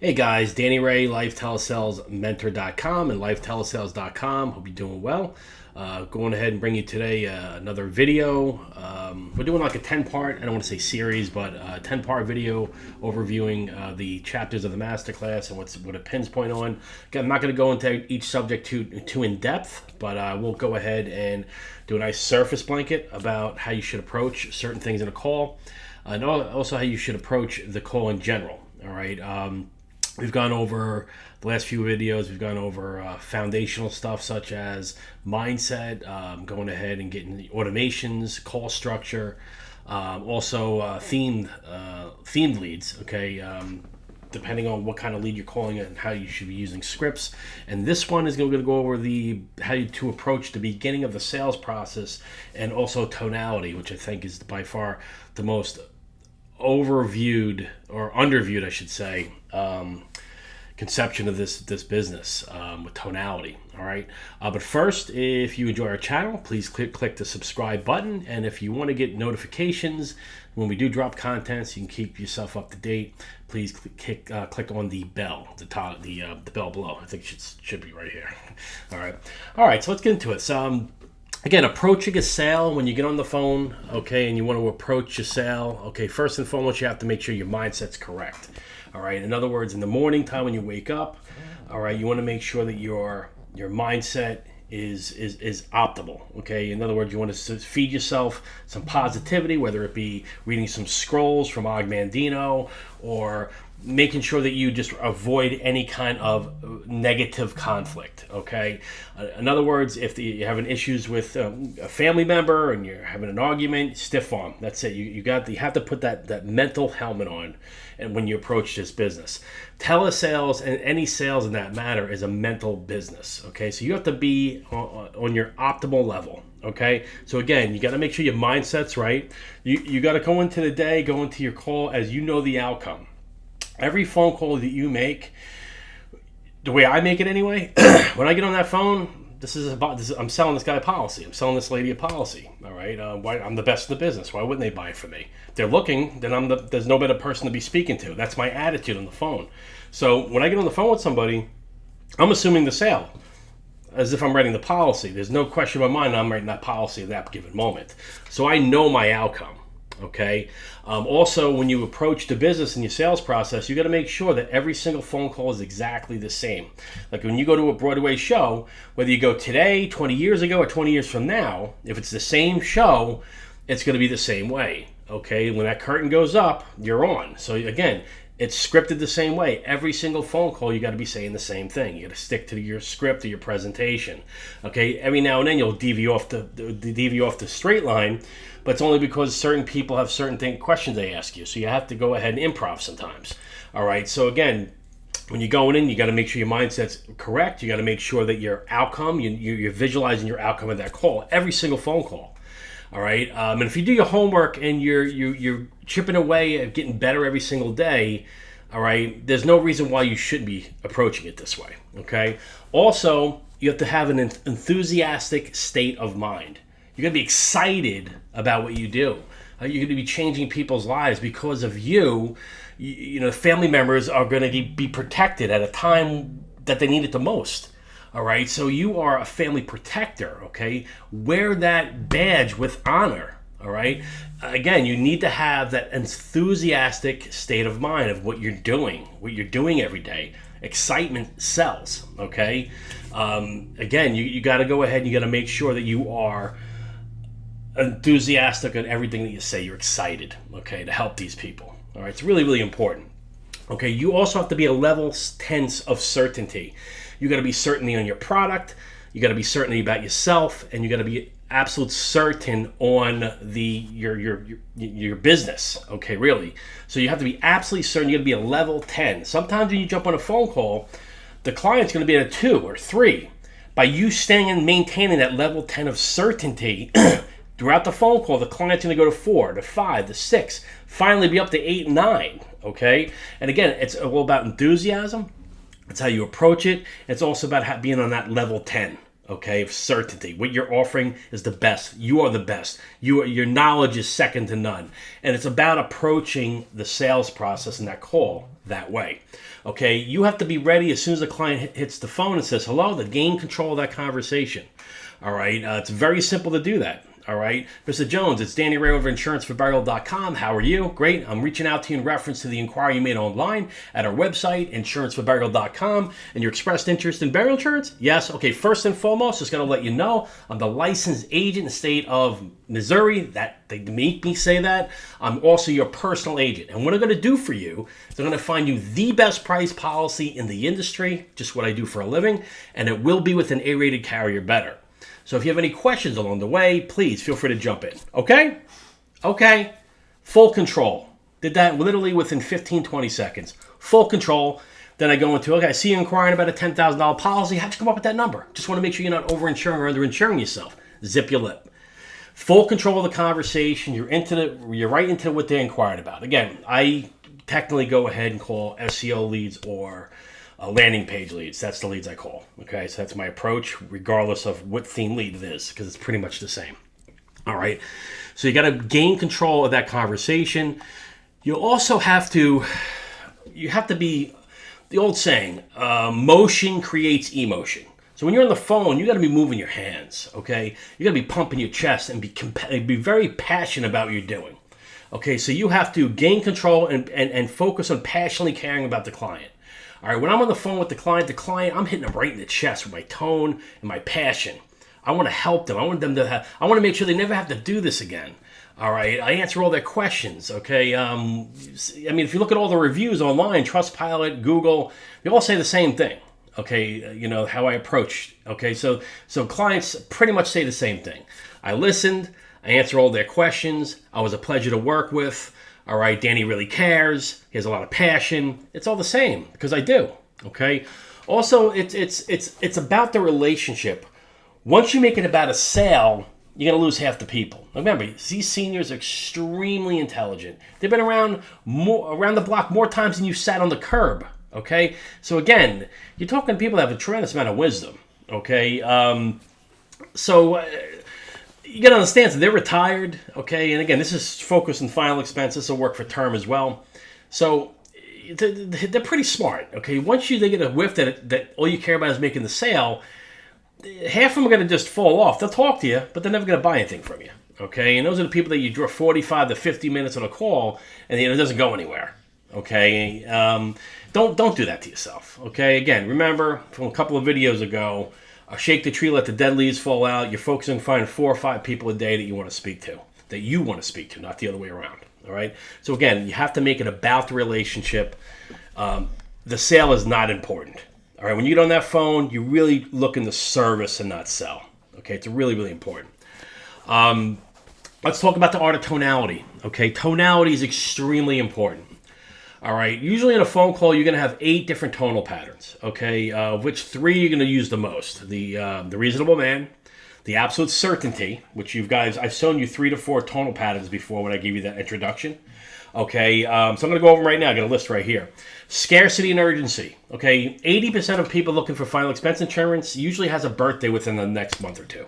Hey guys, Danny Ray, LifeTelesalesMentor.com and LifeTelesales.com. Hope you're doing well. Going ahead and bring you today another video. We're doing like a 10-part, I don't want to say series, but a 10-part video overviewing the chapters of the masterclass and what it pinpoint on. I'm not going to go into each subject too in depth, but we'll go ahead and do a nice surface blanket about how you should approach certain things in a call, and also how you should approach the call in general. All right. We've gone over the last few videos. We've gone over foundational stuff such as mindset, going ahead and getting the automations, call structure, also themed leads. Okay, depending on what kind of lead you're calling it and how you should be using scripts. And this one is going to go over how to approach the beginning of the sales process, and also tonality, which I think is by far the most overviewed or underviewed, I should say, conception of this business with tonality. All right, but first, if you enjoy our channel, please click the subscribe button, and if you want to get notifications when we do drop content, so you can keep yourself up to date, please click on the bell, the bell below. I think it should be right here. All right. So let's get into it. So, again, approaching a sale when you get on the phone, okay, and you want to approach a sale, okay, first and foremost, you have to make sure your mindset's correct. All right. In other words, in the morning time when you wake up, all right, you want to make sure that your mindset is optimal. Okay. In other words, you want to feed yourself some positivity, whether it be reading some scrolls from Og Mandino or making sure that you just avoid any kind of negative conflict. Okay. In other words, if you're having issues with a family member and you're having an argument, stiff arm. That's it. You have to put that mental helmet on, and when you approach this business, telesales and any sales in that matter is a mental business. Okay. So you have to be on your optimal level. Okay. So again, you got to make sure your mindset's right. You got to go into the day, go into your call as you know the outcome. Every phone call that you make, the way I make it anyway, when I get on that phone, I'm selling this guy a policy. I'm selling this lady a policy. All right, I'm the best in the business. Why wouldn't they buy from me? If they're looking, then there's no better person to be speaking to. That's my attitude on the phone. So when I get on the phone with somebody, I'm assuming the sale, as if I'm writing the policy. There's no question in my mind I'm writing that policy at that given moment. So I know my outcome. Okay. Also, when you approach the business in your sales process, you got to make sure that every single phone call is exactly the same. Like when you go to a Broadway show, whether you go today, 20 years ago, or 20 years from now, if it's the same show, it's going to be the same way. Okay. When that curtain goes up, you're on. So again, it's scripted the same way. Every single phone call, you got to be saying the same thing. You got to stick to your script or your presentation. Okay. Every now and then you'll deviate off the straight line, but it's only because certain people have certain questions they ask you. So you have to go ahead and improv sometimes. All right. So again, when you're going in, you got to make sure your mindset's correct. You got to make sure that your outcome, you're visualizing your outcome of that call, every single phone call. All right. And if you do your homework and you're chipping away at getting better every single day, all right, there's no reason why you shouldn't be approaching it this way. Okay. Also, you have to have an enthusiastic state of mind. You're going to be excited about what you do. You're going to be changing people's lives because of you. Family members are going to be protected at a time that they need it the most. All right. So you are a family protector. Okay. Wear that badge with honor. All right. Again, you need to have that enthusiastic state of mind of what you're doing every day. Excitement sells. Okay. Again, you got to go ahead and you got to make sure that you are enthusiastic on everything that you say. You're excited, okay, to help these people. All right, it's really, really important. Okay, you also have to be a level 10 of certainty. You got to be certainty on your product. You got to be certainty about yourself, and you got to be absolute certain on your business. Okay, really. So you have to be absolutely certain. You got to be a level 10. Sometimes when you jump on a phone call, the client's going to be at a 2 or 3. By you staying and maintaining that level 10 of certainty. Throughout the phone call, the client's going to go to 4, to 5, to 6, finally be up to 8 and 9, okay? And again, it's all about enthusiasm. It's how you approach it. It's also about being on that level 10, okay, of certainty. What you're offering is the best. You are the best. Your knowledge is second to none. And it's about approaching the sales process and that call that way. Okay, you have to be ready as soon as the client hits the phone and says hello to gain control of that conversation. All right, it's very simple to do that. All right, Mr. Jones, it's Danny Ray over insuranceforburial.com. How are you? Great. I'm reaching out to you in reference to the inquiry you made online at our website, insuranceforburial.com, and your expressed interest in burial insurance? Yes. Okay, first and foremost, just going to let you know, I'm the licensed agent in the state of Missouri. That they make me say that. I'm also your personal agent. And what I'm going to do for you is I'm going to find you the best price policy in the industry, just what I do for a living, and it will be with an A-rated carrier better. So if you have any questions along the way, please feel free to jump in. Okay? Okay. Full control. Did that literally within 15, 20 seconds. Full control. Then I go into, okay, I see you inquiring about a $10,000 policy. How'd you come up with that number? Just want to make sure you're not overinsuring or underinsuring yourself. Zip your lip. Full control of the conversation. You're right into what they inquired about. Again, I technically go ahead and call SEO leads or landing page leads. That's the leads I call. Okay, so that's my approach, regardless of what theme lead it is, because it's pretty much the same. All right, so you got to gain control of that conversation. You also have to be, the old saying, motion creates emotion. So when you're on the phone, you got to be moving your hands. Okay, you got to be pumping your chest and be very passionate about what you're doing. Okay, so you have to gain control and focus on passionately caring about the client. All right, when I'm on the phone with the client, I'm hitting them right in the chest with my tone and my passion. I want to help them. I want to make sure they never have to do this again. All right, I answer all their questions. Okay, I mean, if you look at all the reviews online, Trustpilot, Google, they all say the same thing. Okay, you know how I approach. Okay, so clients pretty much say the same thing. I listened. I answer all their questions. I was a pleasure to work with. All right, Danny really cares. He has a lot of passion. It's all the same because I do. Okay. Also, it's about the relationship. Once you make it about a sale, you're gonna lose half the people. Remember, these seniors are extremely intelligent. They've been around the block more times than you sat on the curb. Okay. So again, you're talking to people that have a tremendous amount of wisdom. Okay. You got to understand, so they're retired, okay? And again, this is focused on final expense. This will work for term as well. So they're pretty smart, okay? Once they get a whiff that all you care about is making the sale, half of them are going to just fall off. They'll talk to you, but they're never going to buy anything from you, okay? And those are the people that you draw 45 to 50 minutes on a call, and it doesn't go anywhere, okay? Don't do that to yourself, okay? Again, remember from a couple of videos ago, shake the tree, let the dead leaves fall out. You're focusing on finding 4 or 5 people a day that you want to speak to, not the other way around. All right. So again, you have to make it about the relationship. The sale is not important. All right. When you get on that phone, you really look in the service and not sell. Okay. It's really, really important. Let's talk about the art of tonality. Okay. Tonality is extremely important. All right. Usually in a phone call, you're going to have 8 different tonal patterns. Okay. Which 3 you're going to use the most? The reasonable man, the absolute certainty, which I've shown you 3 to 4 tonal patterns before when I gave you that introduction. Okay. So I'm going to go over them right now. I got a list right here. Scarcity and urgency. Okay. 80% of people looking for final expense insurance usually has a birthday within the next month or 2.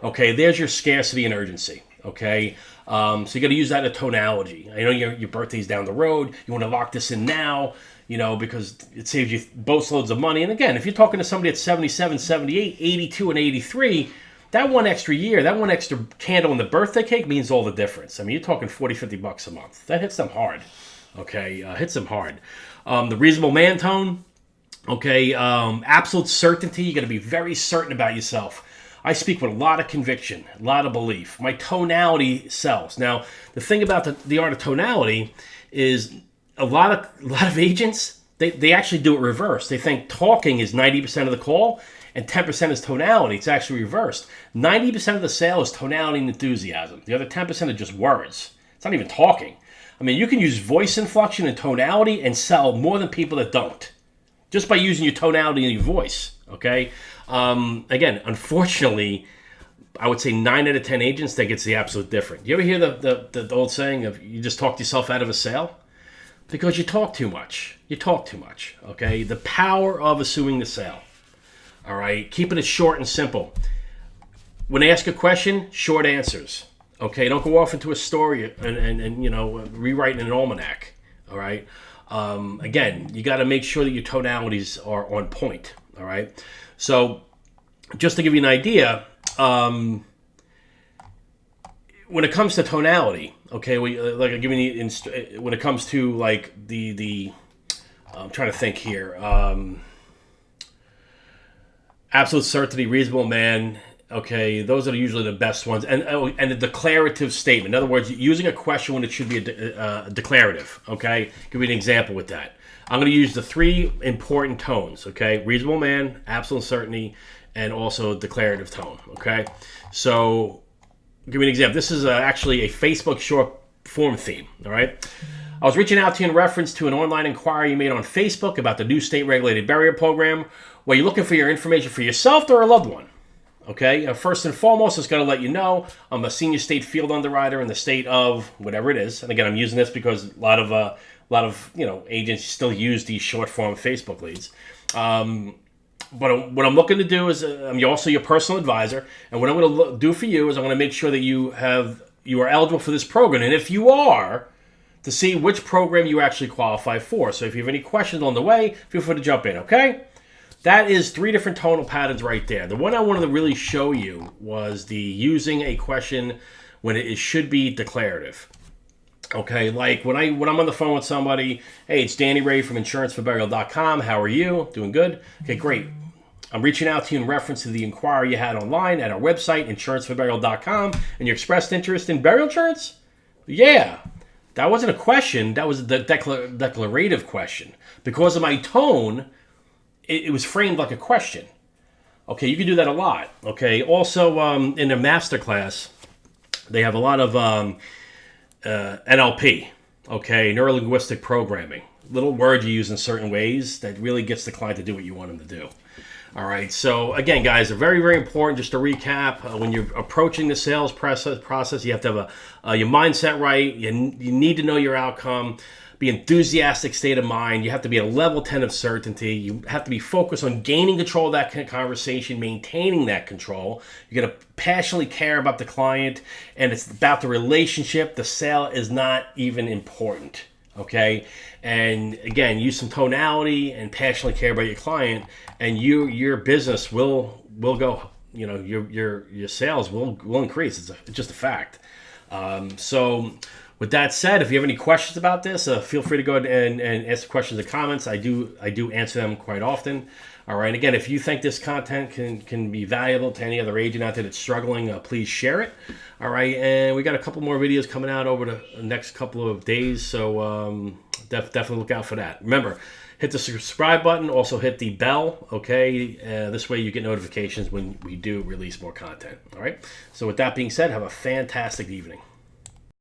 Okay. There's your scarcity and urgency. Okay. So you got to use that in a tonality. I know your birthday's down the road. You want to lock this in now, because it saves you boatloads of money. And again, if you're talking to somebody at 77, 78, 82, and 83, that one extra year, that one extra candle in the birthday cake means all the difference. I mean, you're talking $40, $50 a month. That hits them hard. Okay, hits them hard. The reasonable man tone. Okay, absolute certainty. You got to be very certain about yourself. I speak with a lot of conviction, a lot of belief. My tonality sells. Now, the thing about the art of tonality is a lot of agents, they actually do it reverse. They think talking is 90% of the call and 10% is tonality. It's actually reversed. 90% of the sale is tonality and enthusiasm. The other 10% are just words. It's not even talking. I mean, you can use voice inflection and tonality and sell more than people that don't, just by using your tonality and your voice, okay? Again, unfortunately, I would say 9 out of 10 agents think it's the absolute different. You ever hear the old saying of you just talked yourself out of a sale? Because you talk too much. You talk too much, okay? The power of assuming the sale. All right, keeping it short and simple. When they ask a question, short answers. Okay, don't go off into a story and rewriting an almanac. All right. Again, you got to make sure that your tonalities are on point. All right. So, just to give you an idea, when it comes to tonality, okay, like I'm giving you when it comes to like the I'm trying to think here. Absolute certainty, reasonable man. Okay, those are usually the best ones, and the declarative statement. In other words, using a question when it should be a declarative. Okay, give me an example with that. I'm going to use the 3 important tones. Okay, reasonable man, absolute certainty, and also declarative tone. Okay, so give me an example. This is actually a Facebook short form theme. All right. I was reaching out to you in reference to an online inquiry you made on Facebook about the new state-regulated burial program. Were you looking for your information for yourself or a loved one? Okay, first and foremost, it's going to let you know I'm a senior state field underwriter in the state of whatever it is. And again, I'm using this because a lot of agents still use these short form Facebook leads. But what I'm looking to do is I'm also your personal advisor, and what I'm going to do for you is I'm going to make sure that you are eligible for this program, and if you are, to see which program you actually qualify for. So if you have any questions on the way, feel free to jump in. Okay. That is 3 different tonal patterns right there. The one I wanted to really show you was the using a question when it should be declarative. Okay, like when I'm on the phone with somebody, hey, it's Danny Ray from insuranceforburial.com. How are you? Doing good? Okay, great. I'm reaching out to you in reference to the inquiry you had online at our website, insuranceforburial.com, and you expressed interest in burial insurance? Yeah. That wasn't a question. That was the declarative question. Because of my tone, it was framed like a question. Okay, you can do that a lot. Okay, also in their masterclass, they have a lot of NLP, okay, neuro-linguistic programming. Little words you use in certain ways that really gets the client to do what you want them to do. All right, so again, guys, are very, very important. Just to recap, when you're approaching the sales process, you have to have your mindset right. You need to know your outcome. Be enthusiastic state of mind. You have to be at a level 10 of certainty. You have to be focused on gaining control of that conversation, maintaining that control. You got to passionately care about the client, and it's about the relationship. The sale is not even important. Okay, and again, use some tonality and passionately care about your client, and your business will go. Your sales will increase. It's just a fact. So. With that said, if you have any questions about this, feel free to go ahead and ask questions in the comments. I do answer them quite often. All right. Again, if you think this content can be valuable to any other agent out there that's struggling, please share it. All right. And we got a couple more videos coming out over the next couple of days, so definitely look out for that. Remember, hit the subscribe button. Also hit the bell. Okay. This way you get notifications when we do release more content. All right. So with that being said, have a fantastic evening.